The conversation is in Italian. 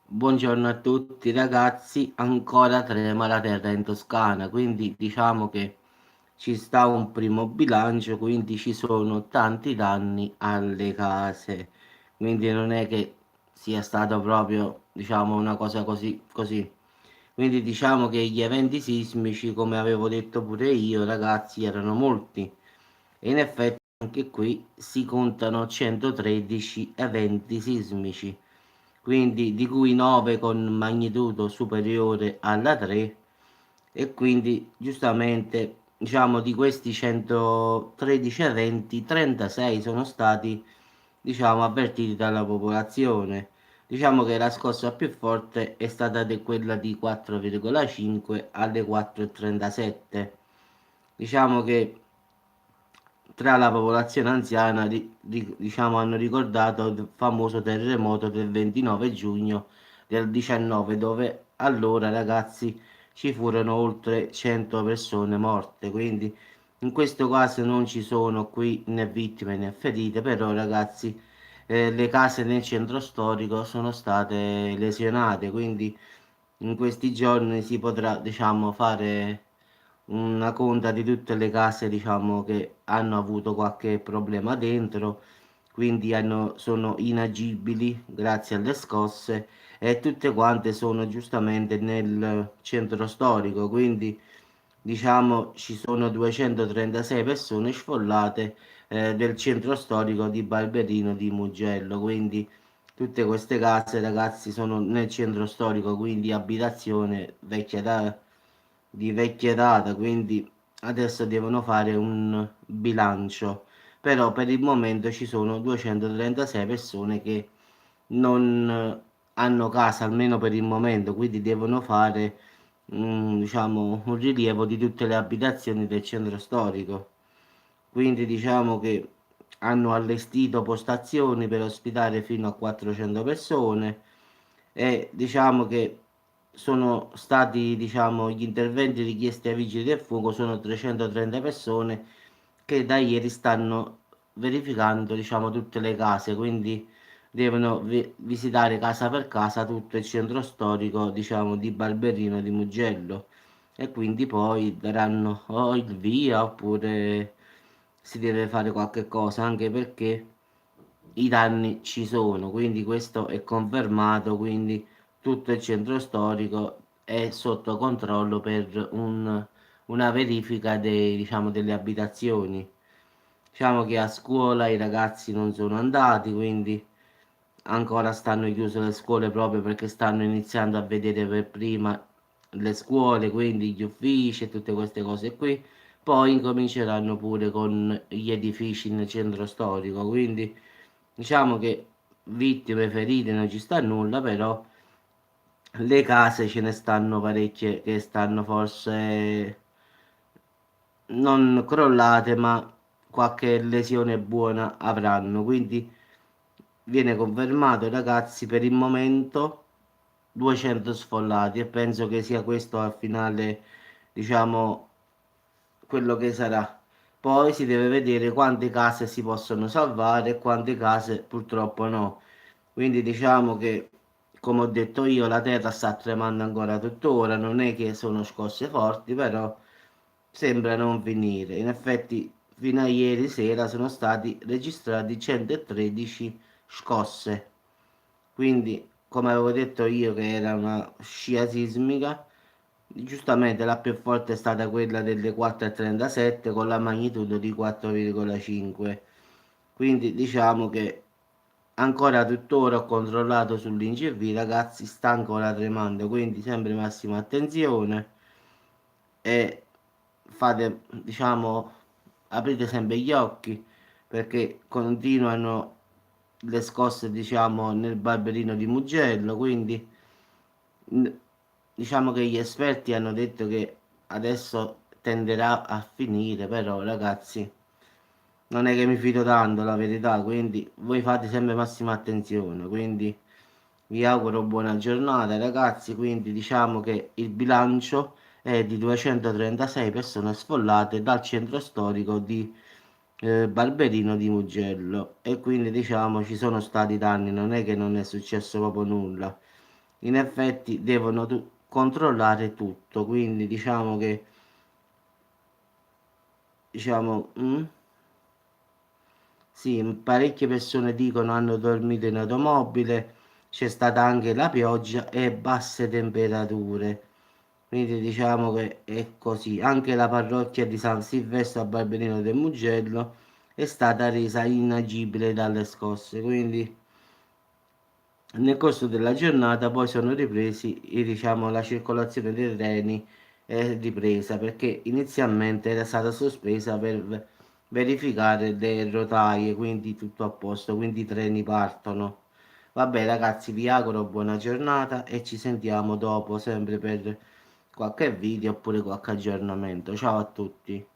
Buongiorno a tutti ragazzi, ancora trema la terra in Toscana, quindi diciamo che ci sta un primo bilancio, quindi ci sono tanti danni alle case, quindi non è che sia stato proprio, diciamo, una cosa così, così. Quindi diciamo che gli eventi sismici, come avevo detto pure io, ragazzi, erano molti. E in effetti anche qui si contano 113 eventi sismici, quindi di cui 9 con magnitudo superiore alla 3 e quindi giustamente diciamo di questi 113 eventi 36 sono stati diciamo avvertiti dalla popolazione. Diciamo che la scossa più forte è stata quella di 4,5 alle 4,37. Diciamo che tra la popolazione anziana diciamo, hanno ricordato il famoso terremoto del 29 giugno del 19, dove allora ragazzi ci furono oltre 100 persone morte, quindi in questo caso non ci sono qui né vittime né ferite, però ragazzi le case nel centro storico sono state lesionate, quindi in questi giorni si potrà diciamo fare una conta di tutte le case, diciamo, che hanno avuto qualche problema dentro, quindi sono inagibili grazie alle scosse e tutte quante sono giustamente nel centro storico, quindi diciamo ci sono 236 persone sfollate del centro storico di Barberino di Mugello, quindi tutte queste case, ragazzi, sono nel centro storico, quindi abitazione di vecchia data, quindi adesso devono fare un bilancio. Però per il momento ci sono 236 persone che non hanno casa, almeno per il momento, quindi devono fare diciamo, un rilievo di tutte le abitazioni del centro storico. Quindi diciamo che hanno allestito postazioni per ospitare fino a 400 persone e diciamo che sono stati, diciamo, gli interventi richiesti ai vigili del fuoco sono 330 persone che da ieri stanno verificando, diciamo, tutte le case, quindi devono visitare casa per casa tutto il centro storico, diciamo, di Barberino di Mugello e quindi poi daranno o il via oppure si deve fare qualche cosa, anche perché i danni ci sono, quindi questo è confermato, quindi tutto il centro storico è sotto controllo per una verifica diciamo, delle abitazioni. Diciamo che a scuola i ragazzi non sono andati, quindi ancora stanno chiuse le scuole proprio perché stanno iniziando a vedere per prima le scuole, quindi gli uffici e tutte queste cose qui. Poi incominceranno pure con gli edifici nel centro storico, quindi diciamo che vittime ferite non ci sta nulla, però le case ce ne stanno parecchie che stanno forse non crollate, ma qualche lesione buona avranno. Quindi viene confermato, ragazzi, per il momento 200 sfollati e penso che sia questo al finale, diciamo, quello che sarà. Poi si deve vedere quante case si possono salvare e quante case purtroppo no. Quindi diciamo che, come ho detto io, la terra sta tremando ancora tuttora, non è che sono scosse forti, però sembra non finire. In effetti, fino a ieri sera sono stati registrati 113 scosse. Quindi, come avevo detto io che era una scia sismica, giustamente la più forte è stata quella delle 4,37 con la magnitudo di 4,5. Quindi diciamo che ancora tuttora ho controllato sull'INCV, ragazzi, sta ancora tremando, quindi sempre massima attenzione e fate, diciamo, aprite sempre gli occhi perché continuano le scosse, diciamo, nel Barberino di Mugello, quindi n- diciamo che gli esperti hanno detto che adesso tenderà a finire, però ragazzi, non è che mi fido tanto, la verità, quindi voi fate sempre massima attenzione, quindi vi auguro buona giornata, ragazzi, quindi diciamo che il bilancio è di 236 persone sfollate dal centro storico di Barberino di Mugello e quindi diciamo ci sono stati danni, non è che non è successo proprio nulla. in effetti devono controllare tutto, quindi diciamo che diciamo sì, parecchie persone dicono hanno dormito in automobile, c'è stata anche la pioggia e basse temperature. Quindi diciamo che è così. Anche la parrocchia di San Silvestro a Barberino del Mugello è stata resa inagibile dalle scosse. Quindi nel corso della giornata poi sono ripresi, diciamo, la circolazione dei treni è ripresa perché inizialmente era stata sospesa per verificare le rotaie, quindi tutto a posto, quindi i treni partono. Vabbè ragazzi, vi auguro buona giornata e ci sentiamo dopo sempre per qualche video oppure qualche aggiornamento. Ciao a tutti.